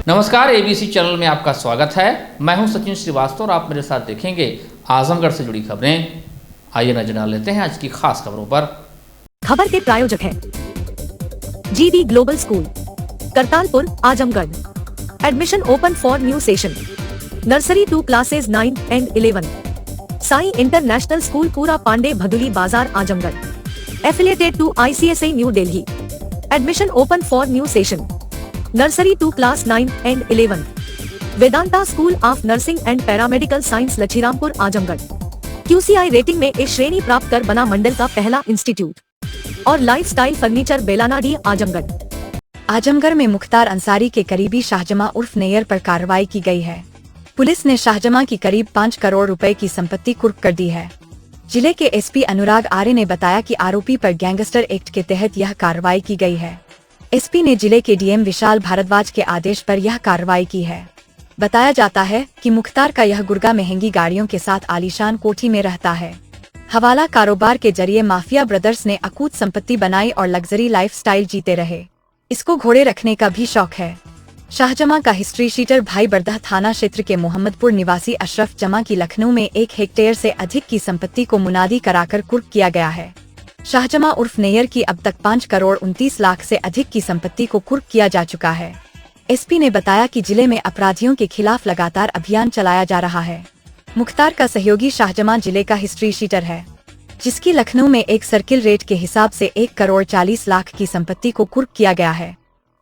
नमस्कार, ABC channel में आपका स्वागत है। मैं हूं सचिन श्रीवास्तव और आप मेरे साथ देखेंगे आजमगढ़ से जुड़ी खबरें। आइए नजर डाल लेते हैं आज की खास खबरों पर। खबर के प्रायोजक हैं GD global school, Kartarpur, Azamgarh. Admission open for new session. Nursery to classes 9 and 11। Sai international school, Pura Pande, Bhaduli Bazar, Azamgarh. Affiliated to ICSI new Delhi. Admission open for new session. Nursery to class 9 and 11। Vedanta school of nursing and paramedical science, Lachhirampur, Azamgarh. QCI rating में A श्रेणी प्राप्त कर बना मंडल का पहला institute. और lifestyle furniture, बेलानाडी, Azamgarh. Azamgarh में मुख्तार अंसारी के करीबी शाहजमा उर्फ नैयर पर कार्रवाई की गई है। पुलिस ने शाहजमा की करीब 5 करोड़ रुपए की संपत्ति कुर्क कर दी है। जिले के SP अनुराग आर्य ने बताया कि आरोपी पर गैंगस्टर एक्ट के तहत यह कार्रवाई की गई है। SP ने जिले के DM विशाल भारद्वाज के आदेश पर यह कार्रवाई की है। बताया जाता है कि मुख्तार का यह गुर्गा महंगी गाड़ियों के साथ आलीशान कोठी में रहता है। हवाला कारोबार के जरिए माफिया ब्रदर्स ने अकूत संपत्ति बनाई और लग्जरी लाइफस्टाइल जीते रहे। इसको घोड़े रखने का भी शौक है। शाहजमा का हिस्ट्री शीटर भाई बरदह थाना क्षेत्र के मोहम्मदपुर निवासी अशरफ जमा की लखनऊ में 1 हेक्टेयर से अधिक की संपत्ति को मुनादी कराकर कुर्क किया गया है। शाहजमा उर्फ नैयर की अब तक 5 करोड़ 29 लाख से अधिक की संपत्ति को कुर्क किया जा चुका है। SP ने बताया कि जिले में अपराधियों के खिलाफ लगातार अभियान चलाया जा रहा है। मुख्तार का सहयोगी शाहजमा जिले का हिस्ट्री शीटर है, जिसकी लखनऊ में एक सर्किल रेट के हिसाब से 1 करोड़ 40 लाख की संपत्ति को कुर्क किया गया है।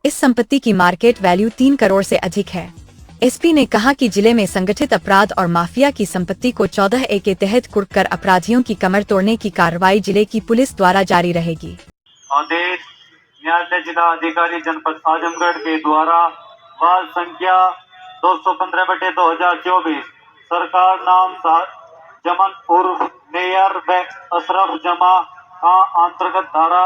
इस संपत्ति की मार्केट वैल्यू 3 करोड़ से अधिक है। SP ने कहा कि जिले में संगठित अपराध और माफिया की संपत्ति को 14A के तहत कुर्क कर अपराधियों की कमर तोड़ने की कार्रवाई जिले की पुलिस द्वारा जारी रहेगी। आदेश न्यायालय जिला अधिकारी जनपद आजमगढ़ के द्वारा बाल संख्या 215/2024 सरकार नाम जमन उर्फ नैयर व अशरफ जमा का अंतर्गत धारा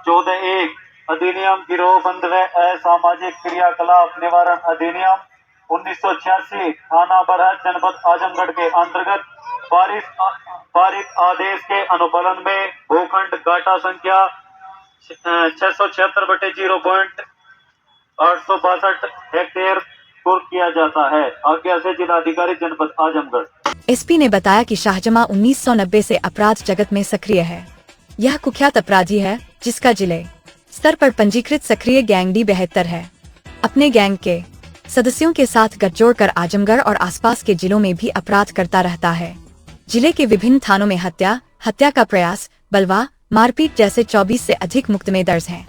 14(1) अधिनियम, गिरोहबंद व असामाजिक क्रियाकलाप निवारण अधिनियम 1986 थाना बरहत जनपद आजमगढ़ के अंतर्गत पारित आदेश के अनुपालन में भूखंड घाटा संख्या 676/0.862 हेक्टेयर कुर्क किया जाता है। आज्ञा से जिलाधिकारी जनपद आजमगढ़। SP ने बताया कि शाहजमा 1990 से अपराध जगत में सक्रिय है। यह कुख्यात अपराधी है जिसका जिले स्तर पर पंजीकृत सक्रिय गैंग D72 है। अपने गैंग के सदस्यों के साथ गठजोड़ कर आजमगढ़ और आसपास के जिलों में भी अपराध करता रहता है। जिले के विभिन्न थानों में हत्या का प्रयास, बलवा, मारपीट जैसे 24 से अधिक मुकदमे दर्ज हैं।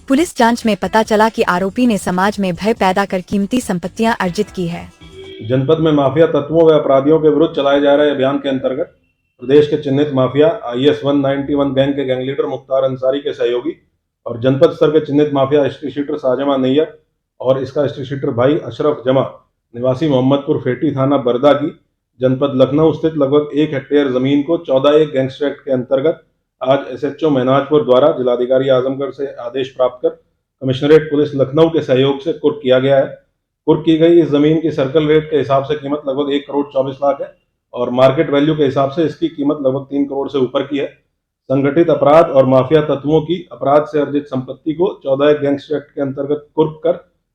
पुलिस जांच में पता चला कि आरोपी ने समाज में भय पैदा कर कीमती संपत्तियां अर्जित की है। जनपद में माफिया तत्वों व अपराधियों के विरुद्ध चलाए जा रहे अभियान के अंतर्गत प्रदेश के चिन्हित माफिया IS 191 गैंग के गैंग लीडर मुख्तार अंसारी के सहयोगी और जनपद स्तर के चिन्हित mafia history sheeter Shahjama Nayyar और इसका हिस्ट्री शीटर भाई अशरफ जमा निवासी मोहम्मदपुर फेटी, थाना बरदा की, जनपद लखनऊ स्थित लगभग 1 हेक्टेयर जमीन को 14(1) गैंगस्टर एक्ट के अंतर्गत आज SHO महनाजपुर द्वारा जिलाधिकारी आजमगढ़ से आदेश प्राप्त कर कमिश्नरेट पुलिस लखनऊ के सहयोग से कुर्क किया गया है। कुर्क की गई इस जमीन की सर्कल रेट के हिसाब से कीमत लगभग 1 करोड़ 24 लाख है और मार्केट वैल्यू के हिसाब से इसकी कीमत लगभग 3 करोड़ से ऊपर की है। संगठित अपराध और माफिया तत्वों की अपराध से अर्जित संपत्ति को 14(1) गैंगस्टर एक्ट के अंतर्गत कुर्क कर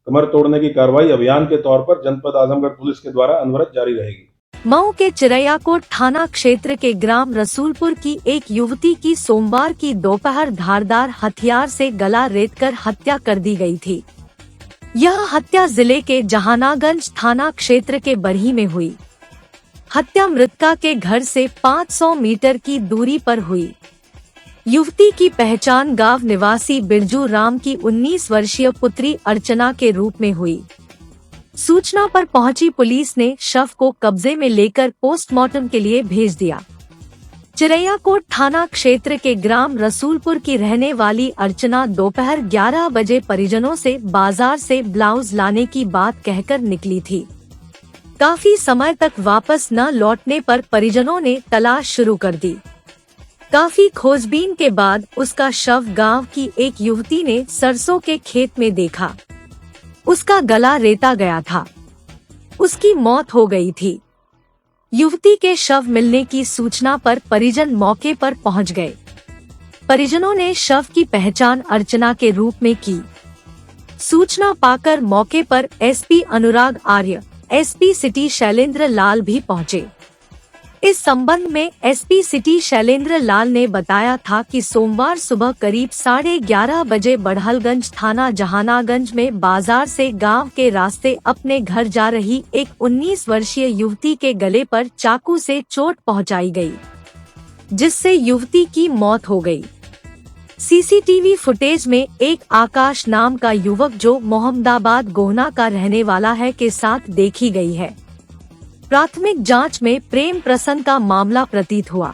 कमर तोड़ने की कार्रवाई अभियान के तौर पर जनपद आजमगढ़ पुलिस के द्वारा अनवरत जारी रहेगी। मऊ के चिरैयाकोट थाना क्षेत्र के ग्राम रसूलपुर की एक युवती की सोमवार की दोपहर धारदार हथियार से गला रेतकर हत्या कर दी गई थी। यह हत्या जिले के जहानागंज थाना क्षेत्र के बरही में हुई। हत्या मृतका के घर से 500 मीटर की दूरी पर हुई। युवती की पहचान गांव निवासी बिरजू राम की 19 वर्षीय पुत्री अर्चना के रूप में हुई। सूचना पर पहुंची पुलिस ने शव को कब्जे में लेकर पोस्टमार्टम के लिए भेज दिया। चिरैयाकोट थाना क्षेत्र के ग्राम रसूलपुर की रहने वाली अर्चना दोपहर 11 बजे परिजनों से बाजार से ब्लाउज लाने की बात कहकर निकली थी। काफी समय तक वापस न लौटने पर परिजनों ने तलाश शुरू कर दी। काफी खोजबीन के बाद उसका शव गांव की एक युवती ने सरसों के खेत में देखा। उसका गला रेता गया था। उसकी मौत हो गई थी। युवती के शव मिलने की सूचना पर परिजन मौके पर पहुंच गए। परिजनों ने शव की पहचान अर्चना के रूप में की। सूचना पाकर मौके पर SP Anurag Arya, SP city Shailendra लाल भी पहुंचे। इस संबंध में एसपी सिटी शैलेंद्र लाल ने बताया था कि सोमवार सुबह करीब 11:30 बजे बड़हलगंज थाना जहानागंज में बाजार से गांव के रास्ते अपने घर जा रही एक 19 वर्षीय युवती के गले पर चाकू से चोट पहुंचाई गई, जिससे युवती की मौत हो गई। सीसीटीवी फुटेज में एक आकाश नाम का युवक जो मोहम्मदाबाद गोहना का रहने वाला है के साथ देखी गई है। प्राथमिक जांच में प्रेम प्रसंग का मामला प्रतीत हुआ।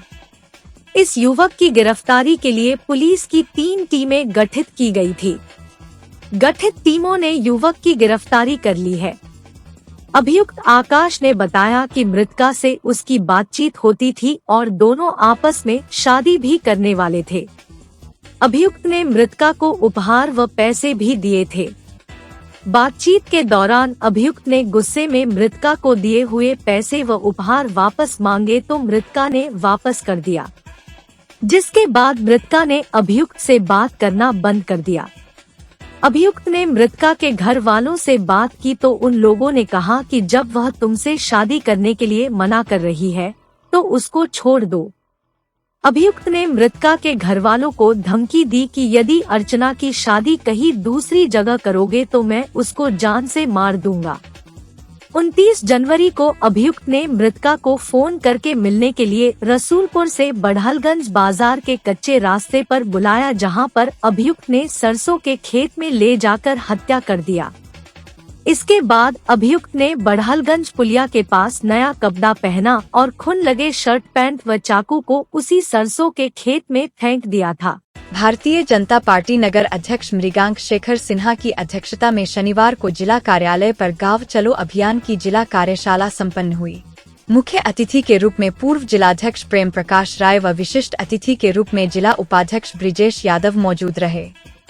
इस युवक की गिरफ्तारी के लिए पुलिस की 3 टीमें गठित की गई थी। गठित टीमों ने युवक की गिरफ्तारी कर ली है। अभियुक्त आकाश ने बताया कि मृतका से उसकी बातचीत होती थी और दोनों आपस में शादी भी करने वाले थे। अभियुक्त ने मृतका को उपहार व पैसे भी दिए थे। बातचीत के दौरान अभियुक्त ने गुस्से में मृतका को दिए हुए पैसे व उपहार वापस मांगे तो मृतका ने वापस कर दिया, जिसके बाद मृतका ने अभियुक्त से बात करना बंद कर दिया। अभियुक्त ने मृतका के घर वालों से बात की तो उन लोगों ने कहा कि जब वह तुमसे शादी करने के लिए मना कर रही है तो उसको छोड़ दो। अभियुक्त ने मृतका के घर वालों को धमकी दी कि यदि अर्चना की शादी कहीं दूसरी जगह करोगे तो मैं उसको जान से मार दूंगा। 29 जनवरी को अभियुक्त ने मृतका को फोन करके मिलने के लिए रसूलपुर से बड़हलगंज बाजार के कच्चे रास्ते पर बुलाया, जहां पर अभियुक्त ने सरसों के खेत में ले जाकर हत्या कर दिया। इसके बाद अभियुक्त ने बड़हलगंज पुलिया के पास नया कपड़ा पहना और खून लगे शर्ट पैंट व चाकू को उसी सरसों के खेत में फेंक दिया था। भारतीय जनता पार्टी नगर अध्यक्ष मृगांक शेखर सिन्हा की अध्यक्षता में शनिवार को जिला कार्यालय पर गांव चलो अभियान की जिला कार्यशाला संपन्न हुई। मुख्य अतिथि के रूप में पूर्व जिलाध्यक्ष प्रेम प्रकाश राय व विशिष्ट अतिथि के रूप में जिला उपाध्यक्ष ब्रिजेश यादव मौजूद रहे।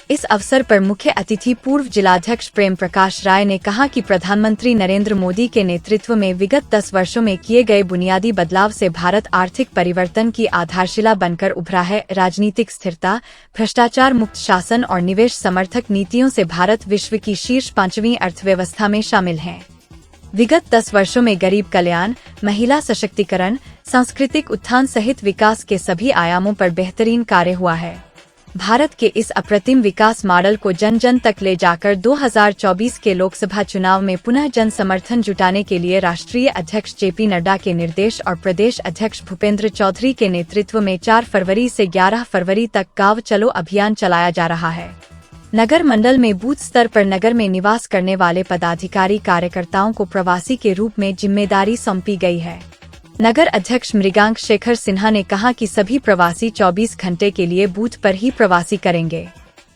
इस अवसर पर मुख्य अतिथि पूर्व जिलाध्यक्ष प्रेम प्रकाश राय ने कहा कि प्रधानमंत्री नरेंद्र मोदी के नेतृत्व में विगत 10 वर्षों में किए गए बुनियादी बदलाव से भारत आर्थिक परिवर्तन की आधारशिला बनकर उभरा है। राजनीतिक स्थिरता, भ्रष्टाचार मुक्त शासन और निवेश समर्थक नीतियों से भारत विश्व की शीर्ष 5वीं अर्थव्यवस्था में शामिल है। विगत 10 वर्षों में गरीब कल्याण, महिला सशक्तिकरण, सांस्कृतिक उत्थान सहित विकास के सभी आयामों पर बेहतरीन कार्य हुआ है। भारत के इस अप्रतिम विकास मॉडल को जन जन तक ले जाकर 2024 के लोकसभा चुनाव में पुनः जन समर्थन जुटाने के लिए राष्ट्रीय अध्यक्ष जेपी नड्डा के निर्देश और प्रदेश अध्यक्ष भूपेंद्र चौधरी के नेतृत्व में 4 फरवरी से 11 फरवरी तक गांव चलो अभियान चलाया जा रहा है। नगर मंडल में बूथ स्तर पर नगर में निवास करने वाले पदाधिकारी कार्यकर्ताओं को प्रवासी के रूप में जिम्मेदारी सौंपी गई है। नगर अध्यक्ष मृगांक शेखर सिन्हा ने कहा कि सभी प्रवासी 24 घंटे के लिए बूथ पर ही प्रवासी करेंगे।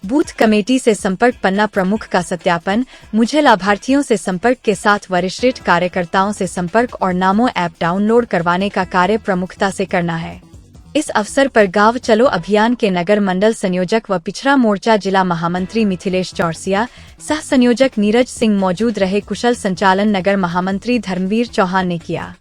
बूथ कमेटी से संपर्क, पन्ना प्रमुख का सत्यापन, मुझे लाभार्थियों से संपर्क के साथ वरिष्ठ कार्यकर्ताओं से संपर्क और नामो ऐप डाउनलोड करवाने का कार्य प्रमुखता से करना है। इस अवसर पर गांव चलो अभियान के नगर मंडल संयोजक व पिछड़ा मोर्चा जिला महामंत्री मिथिलेश चौरसिया, सह संयोजक नीरज सिंह मौजूद रहे। कुशल संचालन नगर महामंत्री धर्मवीर चौहान ने किया।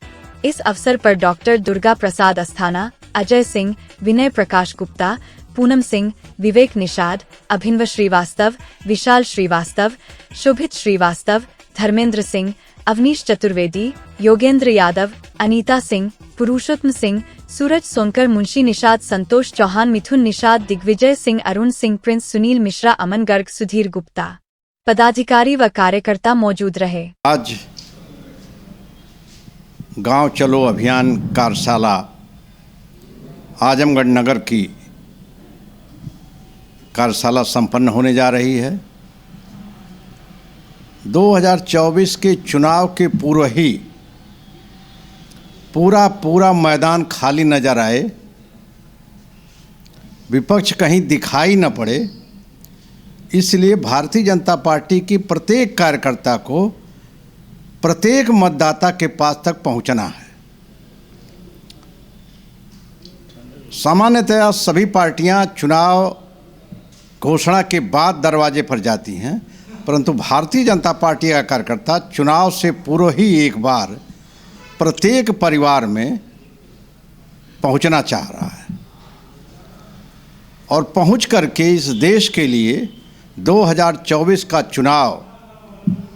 इस अवसर पर डॉक्टर दुर्गा प्रसाद अस्थाना, अजय सिंह, विनय प्रकाश गुप्ता, पूनम सिंह, विवेक निषाद, अभिनव श्रीवास्तव, विशाल श्रीवास्तव, शोभित श्रीवास्तव, धर्मेंद्र सिंह, अवनीश चतुर्वेदी, योगेंद्र यादव, अनीता सिंह, पुरुषोत्तम सिंह, सूरज सोनकर, मुंशी निषाद, संतोष चौहान, मिथुन निषाद, दिग्विजय सिंह, अरुण सिंह, प्रिंस, सुनील मिश्रा, अमन गर्ग, सुधीर गुप्ता, पदाधिकारी व कार्यकर्ता मौजूद रहे। आज गांव चलो अभियान कार्यशाला आजमगढ़ नगर की कार्यशाला संपन्न होने जा रही है। 2024 के चुनाव के पूर्व ही पूरा मैदान खाली नजर आए, विपक्ष कहीं दिखाई न पड़े, इसलिए भारतीय जनता पार्टी की प्रत्येक कार्यकर्ता को प्रत्येक मतदाता के पास तक पहुंचना है। सामान्यतः सभी पार्टियां चुनाव घोषणा के बाद दरवाजे पर जाती हैं, परंतु भारतीय जनता पार्टी का कार्यकर्ता चुनाव से पूर्व ही एक बार प्रत्येक परिवार में पहुंचना चाह रहा है और पहुंच करके इस देश के लिए 2024 का चुनाव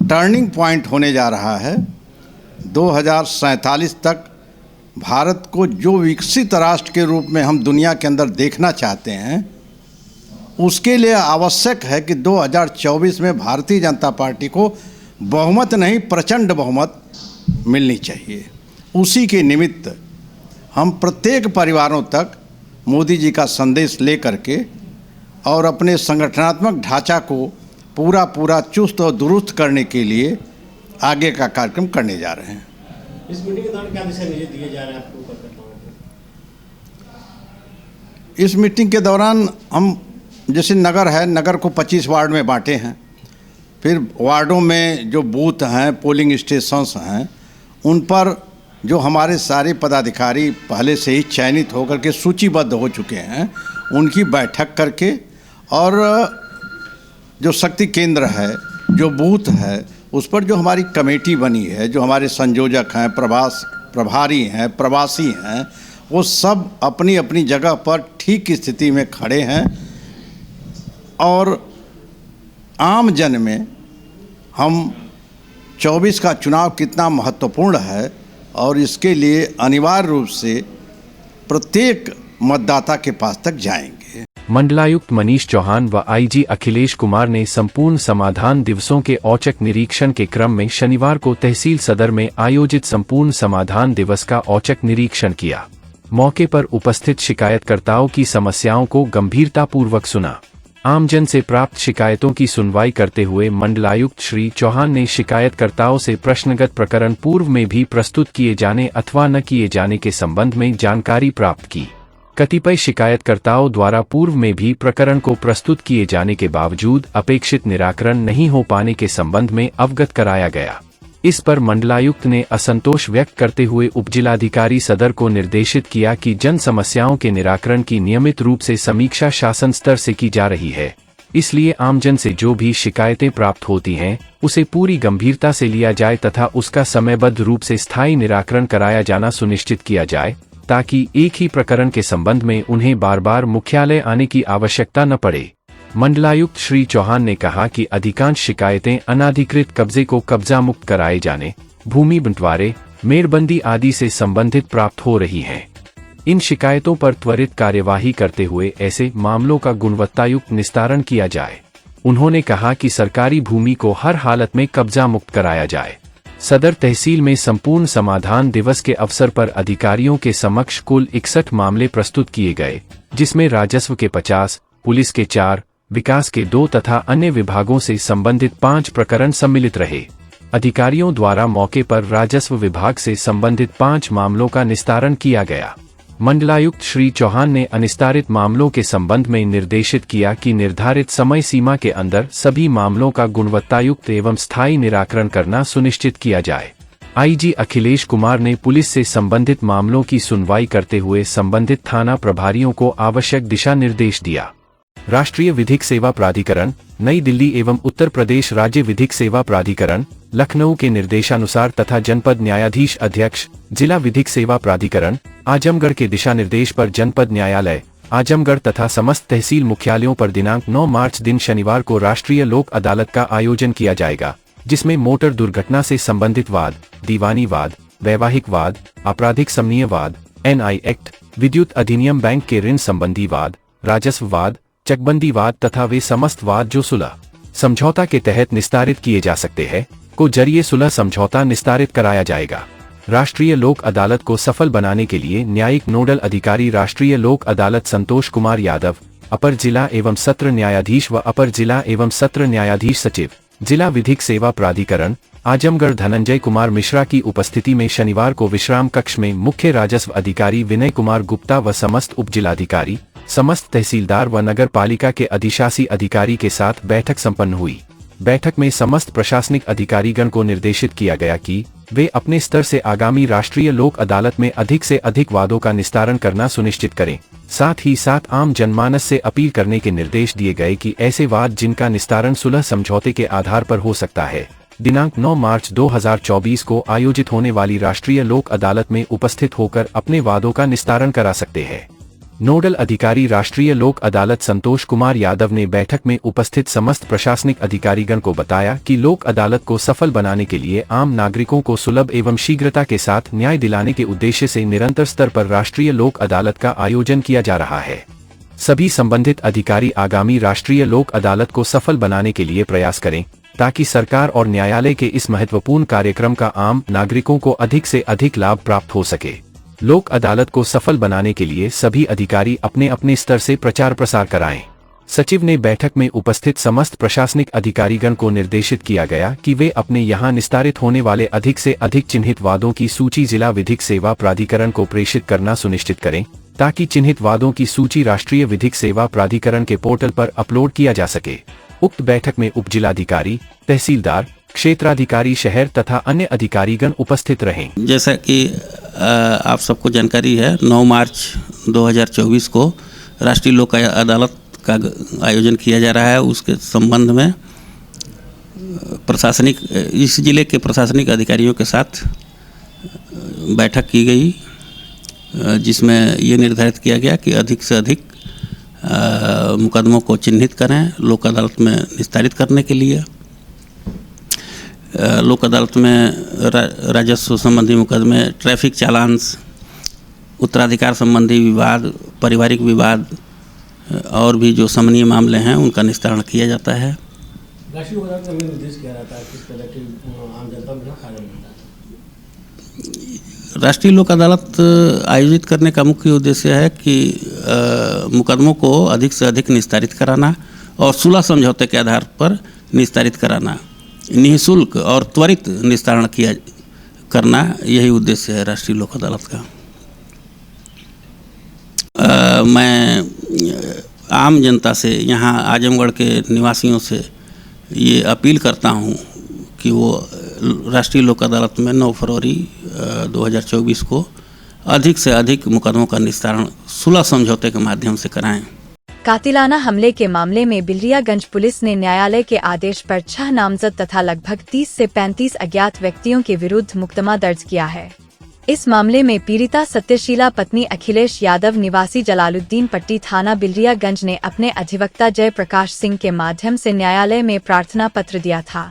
टर्निंग पॉइंट होने जा रहा है। 2047 तक भारत को जो विकसित राष्ट्र के रूप में हम दुनिया के अंदर देखना चाहते हैं, उसके लिए आवश्यक है कि 2024 में भारतीय जनता पार्टी को बहुमत नहीं, प्रचंड बहुमत मिलनी चाहिए। उसी के निमित्त हम प्रत्येक परिवारों तक मोदी जी का संदेश लेकर के और अपने संगठनात्मक ढांचा को पूरा चुस्त और दुरुस्त करने के लिए आगे का कार्यक्रम करने जा रहे हैं। इस मीटिंग के दौरान क्या दिशा निर्देश दिए जा रहे हैं आपको? इस मीटिंग के दौरान हम जैसे नगर है, नगर को 25 वार्ड में बांटे हैं, फिर वार्डों में जो बूथ हैं, पोलिंग स्टेशंस हैं, उन पर जो हमारे सारे पदाधिकारी पहले से ही चयनित होकर के सूचीबद्ध हो चुके हैं, उनकी बैठक करके और जो शक्ति केंद्र है, जो बूथ है, उस पर जो हमारी कमेटी बनी है, जो हमारे संयोजक हैं, प्रभारी हैं, प्रवासी हैं, वो सब अपनी अपनी जगह पर ठीक स्थिति में खड़े हैं और आम जन में हम 24 का चुनाव कितना महत्वपूर्ण है और इसके लिए अनिवार्य रूप से प्रत्येक मतदाता के पास तक जाएंगे। मंडलायुक्त मनीष चौहान व आईजी अखिलेश कुमार ने संपूर्ण समाधान दिवसों के औचक निरीक्षण के क्रम में शनिवार को तहसील सदर में आयोजित संपूर्ण समाधान दिवस का औचक निरीक्षण किया। मौके पर उपस्थित शिकायतकर्ताओं की समस्याओं को गंभीरतापूर्वक सुना। आमजन से प्राप्त शिकायतों की सुनवाई करते हुए मंडलायुक्त श्री चौहान ने शिकायतकर्ताओं से प्रश्नगत प्रकरण पूर्व में भी प्रस्तुत किए जाने अथवा न किए जाने के संबंध में जानकारी प्राप्त की। कतिपय शिकायतकर्ताओं द्वारा पूर्व में भी प्रकरण को प्रस्तुत किए जाने के बावजूद अपेक्षित निराकरण नहीं हो पाने के संबंध में अवगत कराया गया। इस पर मंडलायुक्त ने असंतोष व्यक्त करते हुए उपजिलाधिकारी सदर को निर्देशित किया कि जन समस्याओं के निराकरण की नियमित रूप से समीक्षा शासन स्तर से की जा रही है, इसलिए आमजन से जो भी शिकायतें प्राप्त होती हैं उसे पूरी गंभीरता से लिया जाए तथा उसका समयबद्ध रूप से स्थायी निराकरण कराया जाना सुनिश्चित किया जाए, ताकि एक ही प्रकरण के संबंध में उन्हें बार बार मुख्यालय आने की आवश्यकता न पड़े। मंडलायुक्त श्री चौहान ने कहा कि अधिकांश शिकायतें अनाधिकृत कब्जे को कब्जा मुक्त कराए जाने, भूमि बंटवारे, मेड़बंदी आदि से संबंधित प्राप्त हो रही हैं। इन शिकायतों पर त्वरित कार्यवाही करते हुए ऐसे मामलों का गुणवत्तायुक्त निस्तारण किया जाए। उन्होंने कहा कि सरकारी भूमि को हर हालत में कब्जा मुक्त कराया जाए। सदर तहसील में संपूर्ण समाधान दिवस के अवसर पर अधिकारियों के समक्ष कुल 61 मामले प्रस्तुत किए गए, जिसमें राजस्व के 50, पुलिस के 4, विकास के 2 तथा अन्य विभागों से संबंधित 5 प्रकरण सम्मिलित रहे। अधिकारियों द्वारा मौके पर राजस्व विभाग से संबंधित 5 मामलों का निस्तारण किया गया। मंडलायुक्त श्री चौहान ने अनिस्तारित मामलों के संबंध में निर्देशित किया कि निर्धारित समय सीमा के अंदर सभी मामलों का गुणवत्तायुक्त एवं स्थायी निराकरण करना सुनिश्चित किया जाए। आईजी अखिलेश कुमार ने पुलिस से संबंधित मामलों की सुनवाई करते हुए संबंधित थाना प्रभारियों को आवश्यक दिशा निर्देश दिया। राष्ट्रीय विधिक सेवा प्राधिकरण, नई दिल्ली एवं उत्तर प्रदेश राज्य विधिक सेवा प्राधिकरण, लखनऊ के निर्देशानुसार तथा जनपद न्यायाधीश अध्यक्ष, जिला विधिक सेवा प्राधिकरण, आजमगढ़ के दिशा निर्देश पर जनपद न्यायालय, आजमगढ़ तथा समस्त तहसील मुख्यालयों पर दिनांक 9 मार्च दिन शनिवार को राष्ट्रीय लोक अदालत का आयोजन किया जाएगा, जिसमें मोटर दुर्घटना से संबंधित वाद, दीवानी वाद, वैवाहिक वाद, आपराधिक समनीय वाद, एनआई एक्ट, विद्युत अधिनियम, बैंक के ऋण संबंधी वाद, राजस्व वाद, चकबंदी वाद तथा वे समस्त वाद जो सुलह समझौता के तहत निस्तारित किए जा सकते हैं को जरिए सुलह समझौता निस्तारित कराया जाएगा। राष्ट्रीय लोक अदालत को सफल बनाने के लिए न्यायिक नोडल अधिकारी राष्ट्रीय लोक अदालत संतोष कुमार यादव, अपर जिला एवं सत्र न्यायाधीश व अपर जिला एवं सत्र न्यायाधीश सचिव, जिला विधिक सेवा प्राधिकरण, आजमगढ़ धनंजय कुमार मिश्रा की उपस्थिति में शनिवार को विश्राम कक्ष में मुख्य राजस्व अधिकारी विनय कुमार गुप्ता व समस्त उपजिलाधिकारी, समस्त तहसीलदार व नगर पालिका के अधिशासी अधिकारी के साथ बैठक संपन्न हुई। बैठक में समस्त प्रशासनिक अधिकारीगण को निर्देशित किया गया कि वे अपने स्तर से आगामी राष्ट्रीय लोक अदालत में अधिक से अधिक वादों का निस्तारण करना सुनिश्चित करें। साथ ही साथ आम जनमानस से अपील करने के निर्देश दिए गए कि ऐसे वाद जिनका निस्तारण सुलह समझौते के आधार पर हो सकता है, दिनांक 9 मार्च 2024 को आयोजित होने वाली राष्ट्रीय लोक अदालत में उपस्थित होकर अपने वादों का निस्तारण करा सकते हैं। नोडल अधिकारी राष्ट्रीय लोक अदालत संतोष कुमार यादव ने बैठक में उपस्थित समस्त प्रशासनिक अधिकारीगण को बताया कि लोक अदालत को सफल बनाने के लिए आम नागरिकों को सुलभ एवं शीघ्रता के साथ न्याय दिलाने के उद्देश्य से निरंतर स्तर पर राष्ट्रीय लोक अदालत का आयोजन किया जा रहा है। सभी संबंधित अधिकारी आगामी राष्ट्रीय लोक अदालत को सफल बनाने के लिए प्रयास करें ताकि सरकार और न्यायालय के इस महत्वपूर्ण कार्यक्रम का आम नागरिकों को अधिक से अधिक लाभ प्राप्त हो सके। लोक अदालत को सफल बनाने के लिए सभी अधिकारी अपने अपने स्तर से प्रचार प्रसार कराएं। सचिव ने बैठक में उपस्थित समस्त प्रशासनिक अधिकारीगण को निर्देशित किया गया कि वे अपने यहां निस्तारित होने वाले अधिक से अधिक चिन्हित वादों की सूची जिला विधिक सेवा प्राधिकरण को प्रेषित करना सुनिश्चित करें ताकि चिन्हित वादों की सूची राष्ट्रीय विधिक सेवा प्राधिकरण के पोर्टल पर अपलोड किया जा सके। उक्त बैठक में उप जिलाधिकारी, तहसीलदार, क्षेत्राधिकारी शहर तथा अन्य अधिकारीगण उपस्थित रहे। जैसा कि आप सबको जानकारी है, 9 मार्च 2024 को राष्ट्रीय लोक अदालत का आयोजन किया जा रहा है। उसके संबंध में इस जिले के प्रशासनिक अधिकारियों के साथ बैठक की गई, जिसमें ये निर्धारित किया गया कि अधिक से अधिक मुकदमों को चिन्हित करें लोक अदालत में निस्तारित करने के लिए। लोक अदालत में राजस्व संबंधी मुकदमे, ट्रैफिक चालान, उत्तराधिकार संबंधी विवाद, पारिवारिक विवाद और भी जो समनीय मामले हैं उनका निस्तारण किया जाता है। राष्ट्रीय अदालत का निर्देश किया रहता है किस तरह की आम जनता में फायदा मिलता है। राष्ट्रीय लोक अदालत आयोजित करने का मुख्य उद्देश्य है कि मुकदमों को अधिक से अधिक निस्तारित कराना और सुलह समझौते के आधार पर निस्तारित कराना, निःशुल्क और त्वरित निस्तारण करना, यही उद्देश्य है राष्ट्रीय लोक अदालत का। मैं आम जनता से, यहाँ आजमगढ़ के निवासियों से ये अपील करता हूँ कि वो राष्ट्रीय लोक अदालत में 9 फरवरी 2024 को अधिक से अधिक मुकदमों का निस्तारण सुलह समझौते के माध्यम से कराएं। कातिलाना हमले के मामले में बिलरियागंज पुलिस ने न्यायालय के आदेश पर 6 नामजद तथा लगभग 30 से 35 अज्ञात व्यक्तियों के विरुद्ध मुकदमा दर्ज किया है। इस मामले में पीड़िता सत्यशीला पत्नी अखिलेश यादव निवासी जलालुद्दीन पट्टी थाना बिलरियागंज ने अपने अधिवक्ता जय प्रकाश सिंह के माध्यम से न्यायालय में प्रार्थना पत्र दिया था,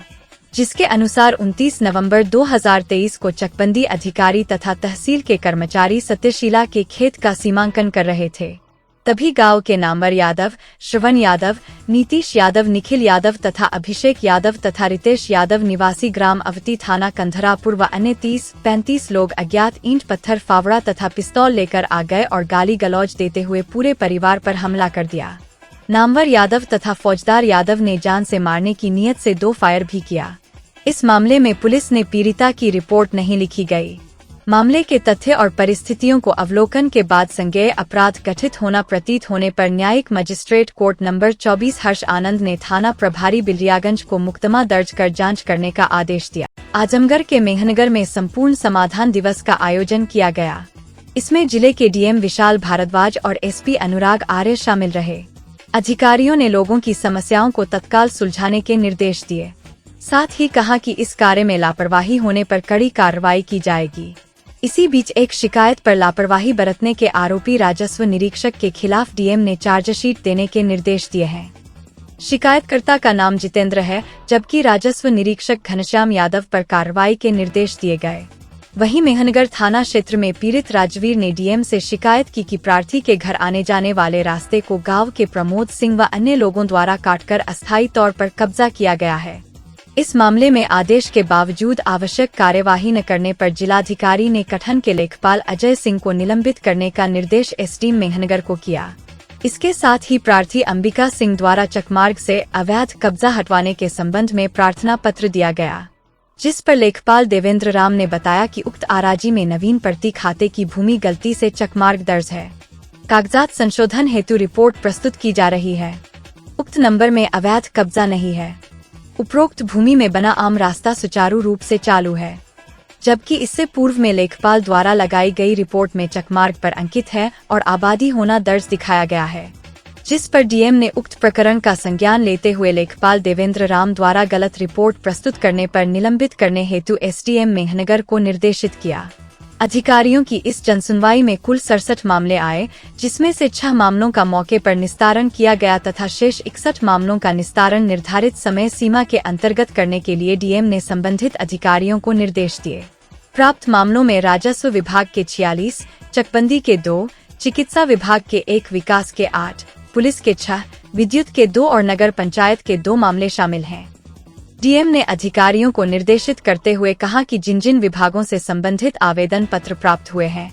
जिसके अनुसार 29 नवंबर 2023 को चकबंदी अधिकारी तथा तहसील के कर्मचारी सत्यशीला के खेत का सीमांकन कर रहे थे। तभी गांव के नामवर यादव, श्रवण यादव, नीतीश यादव, निखिल यादव तथा अभिषेक यादव तथा रितेश यादव निवासी ग्राम अवती थाना कंधरापुर व अन्य 30-35 लोग अज्ञात ईंट पत्थर फावड़ा तथा पिस्तौल लेकर आ गए और गाली गलौज देते हुए पूरे परिवार पर हमला कर दिया। नामवर यादव तथा फौजदार यादव ने जान से मारने की नीयत से 2 फायर भी किया। इस मामले में पुलिस ने पीड़िता की रिपोर्ट नहीं लिखी गई। मामले के तथ्य और परिस्थितियों को अवलोकन के बाद संज्ञेय अपराध गठित होना प्रतीत होने पर न्यायिक मजिस्ट्रेट कोर्ट नंबर 24 हर्ष आनंद ने थाना प्रभारी बिलरियागंज को मुकदमा दर्ज कर जांच करने का आदेश दिया। आजमगढ़ के मेहनगर में संपूर्ण समाधान दिवस का आयोजन किया गया। इसमें जिले के डीएम विशाल भारद्वाज और एसपी अनुराग आर्य शामिल रहे। अधिकारियों ने लोगों की समस्याओं को तत्काल सुलझाने के निर्देश दिए। साथ ही कहा कि इस कार्य में लापरवाही होने पर कड़ी कार्रवाई की जाएगी। इसी बीच एक शिकायत पर लापरवाही बरतने के आरोपी राजस्व निरीक्षक के खिलाफ डीएम ने चार्जशीट देने के निर्देश दिए हैं। शिकायतकर्ता का नाम जितेंद्र है, जबकि राजस्व निरीक्षक घनश्याम यादव पर कार्रवाई के निर्देश दिए गए। वहीं मेहनगर थाना क्षेत्र में पीड़ित राजवीर ने डीएम से शिकायत की कि प्रार्थी के घर आने जाने वाले रास्ते को गांव के प्रमोद सिंह व अन्य लोगों द्वारा काटकर अस्थायी तौर पर कब्जा किया गया है। इस मामले में आदेश के बावजूद आवश्यक कार्यवाही न करने पर जिलाधिकारी ने कठन के लेखपाल अजय सिंह को निलंबित करने का निर्देश एसडीएम मेहनगर को किया। इसके साथ ही प्रार्थी अंबिका सिंह द्वारा चकमार्ग से अवैध कब्जा हटवाने के संबंध में प्रार्थना पत्र दिया गया, जिस पर लेखपाल देवेंद्र राम ने बताया कि उक्त आराजी में नवीन प्रति खाते की भूमि गलती से चकमार्ग दर्ज है। कागजात संशोधन हेतु रिपोर्ट प्रस्तुत की जा रही है। उक्त नंबर में अवैध कब्जा नहीं है। उपरोक्त भूमि में बना आम रास्ता सुचारू रूप से चालू है, जबकि इससे पूर्व में लेखपाल द्वारा लगाई गई रिपोर्ट में चकमार्ग पर अंकित है और आबादी होना दर्ज दिखाया गया है, जिस पर डीएम ने उक्त प्रकरण का संज्ञान लेते हुए लेखपाल देवेंद्र राम द्वारा गलत रिपोर्ट प्रस्तुत करने पर निलंबित करने हेतु एसडीएम मेहनगर को निर्देशित किया। अधिकारियों की इस जनसुनवाई में कुल 67 मामले आए, जिसमें से 6 मामलों का मौके पर निस्तारण किया गया तथा शेष 61 मामलों का निस्तारण निर्धारित समय सीमा के अंतर्गत करने के लिए डीएम ने संबंधित अधिकारियों को निर्देश दिए। प्राप्त मामलों में राजस्व विभाग के 46, चकबंदी के 2, चिकित्सा विभाग के 1, विकास के 8, पुलिस के 6, विद्युत के 2 और नगर पंचायत के 2 मामले शामिल हैं। डीएम ने अधिकारियों को निर्देशित करते हुए कहा कि जिन जिन विभागों से संबंधित आवेदन पत्र प्राप्त हुए हैं,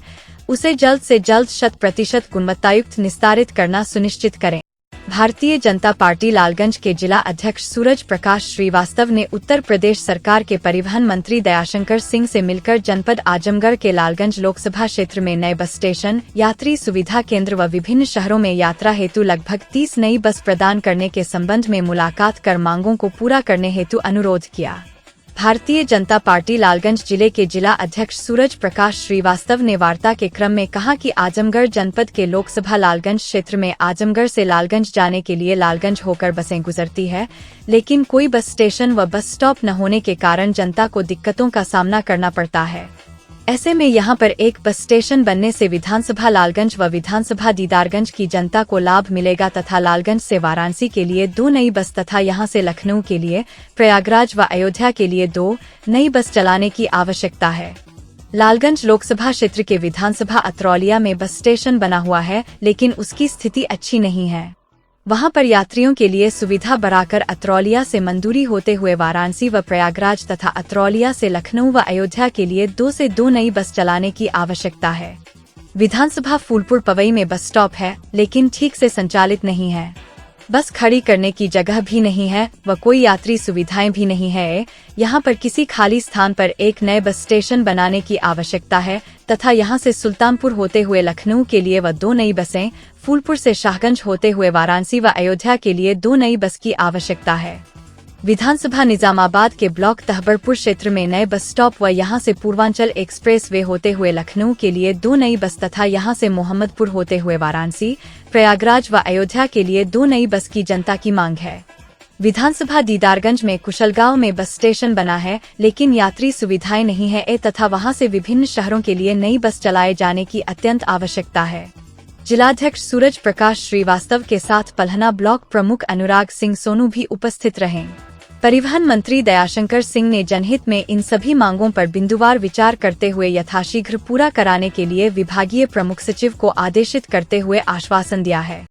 उसे जल्द से जल्द 100% गुणवत्तायुक्त निस्तारित करना सुनिश्चित करें। भारतीय जनता पार्टी लालगंज के जिला अध्यक्ष सूरज प्रकाश श्रीवास्तव ने उत्तर प्रदेश सरकार के परिवहन मंत्री दयाशंकर सिंह से मिलकर जनपद आजमगढ़ के लालगंज लोकसभा क्षेत्र में नए बस स्टेशन, यात्री सुविधा केंद्र व विभिन्न शहरों में यात्रा हेतु लगभग 30 नई बस प्रदान करने के संबंध में मुलाकात कर मांगों को पूरा करने हेतु अनुरोध किया। भारतीय जनता पार्टी लालगंज जिले के जिला अध्यक्ष सूरज प्रकाश श्रीवास्तव ने वार्ता के क्रम में कहा कि आजमगढ़ जनपद के लोकसभा लालगंज क्षेत्र में आजमगढ़ से लालगंज जाने के लिए लालगंज होकर बसें गुजरती है, लेकिन कोई बस स्टेशन व बस स्टॉप न होने के कारण जनता को दिक्कतों का सामना करना पड़ता है। ऐसे में यहां पर एक बस स्टेशन बनने से विधानसभा लालगंज व विधानसभा दीदारगंज की जनता को लाभ मिलेगा तथा लालगंज से वाराणसी के लिए 2 नई बस तथा यहां से लखनऊ के लिए, प्रयागराज व अयोध्या के लिए 2 नई बस चलाने की आवश्यकता है। लालगंज लोकसभा क्षेत्र के विधानसभा अतरौलिया में बस स्टेशन बना हुआ है, लेकिन उसकी स्थिति अच्छी नहीं है। वहां पर यात्रियों के लिए सुविधा बढ़ाकर अतरौलिया से मंदूरी होते हुए वाराणसी व प्रयागराज तथा अतरौलिया से लखनऊ व अयोध्या के लिए 2 से 2 नई बस चलाने की आवश्यकता है। विधानसभा फूलपुर पवई में बस स्टॉप है, लेकिन ठीक से संचालित नहीं है। बस खड़ी करने की जगह भी नहीं है व कोई यात्री सुविधाएं भी नहीं है। यहाँ पर किसी खाली स्थान पर एक नए बस स्टेशन बनाने की आवश्यकता है तथा यहाँ से सुल्तानपुर होते हुए लखनऊ के लिए व 2 नई बसें, फूलपुर से शाहगंज होते हुए वाराणसी व अयोध्या के लिए 2 नई बस की आवश्यकता है। विधानसभा निजामाबाद के ब्लॉक तहबरपुर क्षेत्र में नए बस स्टॉप व यहां से पूर्वांचल एक्सप्रेस वे होते हुए लखनऊ के लिए 2 नई बस तथा यहां से मोहम्मदपुर होते हुए वाराणसी, प्रयागराज व अयोध्या के लिए 2 नई बस की जनता की मांग है। विधानसभा दीदारगंज में कुशलगांव में बस स्टेशन बना है, लेकिन यात्री सुविधाएं नहीं है तथा वहां से विभिन्न शहरों के लिए नई बस चलाए जाने की अत्यंत आवश्यकता है। जिलाध्यक्ष सूरज प्रकाश श्रीवास्तव के साथ पलहना ब्लॉक प्रमुख अनुराग सिंह सोनू भी उपस्थित रहे। परिवहन मंत्री दयाशंकर सिंह ने जनहित में इन सभी मांगों पर बिंदुवार विचार करते हुए यथाशीघ्र पूरा कराने के लिए विभागीय प्रमुख सचिव को आदेशित करते हुए आश्वासन दिया है।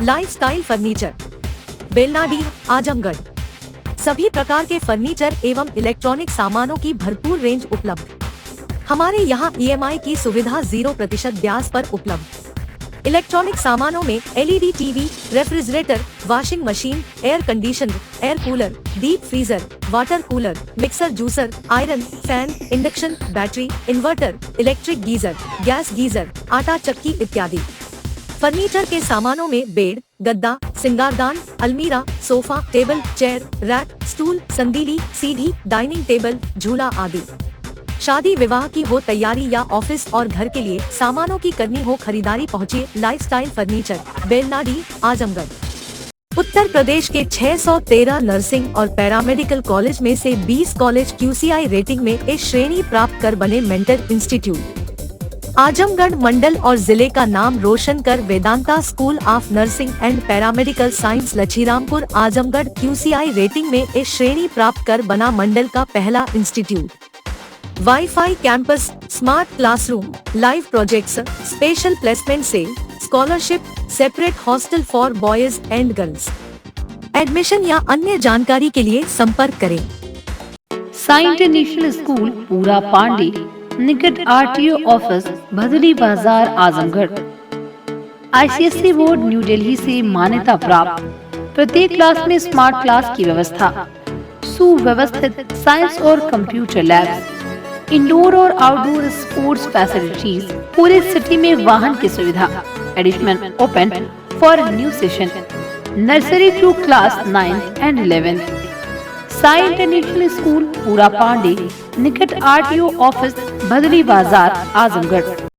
Lifestyle furniture, Belnadi, Azamgarh. सभी प्रकार के फर्नीचर एवं इलेक्ट्रॉनिक सामानों की भरपूर रेंज उपलब्ध। हमारे यहाँ EMI की सुविधा 0% ब्याज पर उपलब्ध। इलेक्ट्रॉनिक सामानों में LED TV, refrigerator, washing machine, air conditioner, air cooler, deep freezer, water cooler, mixer juicer, iron, fan, induction, battery, inverter, electric geyser, gas geyser, आटा चक्की इत्यादि। फर्नीचर के सामानों में बेड, गद्दा, सिंगारदान, अलमीरा, sofa, table, chair, rack, stool, संदीली, सीढ़ी, डाइनिंग टेबल, झूला आदि। शादी विवाह की हो तैयारी या ऑफिस और घर के लिए सामानों की करनी हो खरीदारी, पहुँचिए लाइफस्टाइल फर्नीचर, बेलनाडी, आजमगढ़। उत्तर प्रदेश के 613 नर्सिंग और पैरामेडिकल कॉलेज में से 20 कॉलेज QCI रेटिंग में A श्रेणी प्राप्त कर बने मेंटर इंस्टीट्यूट। आजमगढ़ मंडल और जिले का नाम रोशन कर Vedanta school of nursing and paramedical science Lachhirampur Azamgarh QCI rating में A श्रेणी प्राप्त कर बना मंडल का पहला institute. Wifi campus, smart classroom, live projects, special placement cell, scholarship, separate hostel for boys and girls. Admission या अन्य जानकारी के लिए संपर्क करें। साई इंटरनेशनल स्कूल पूरा पांडे, निकट RTO ऑफिस, भदरी बाजार, Azamgarh. ICSE board new Delhi से मान्यता प्राप्त। प्रत्येक क्लास में स्मार्ट क्लास की व्यवस्था, सुव्यवस्थित साइंस और कंप्यूटर लैब्स, इंडोर और आउटडोर स्पोर्ट्स फैसिलिटीज, पूरे सिटी में वाहन की सुविधा, additional open for new session, nursery to class 9 and 11। Sai international school Pura Pande, निकट आरटीओ ऑफिस, भदली बाजार, आजमगढ़।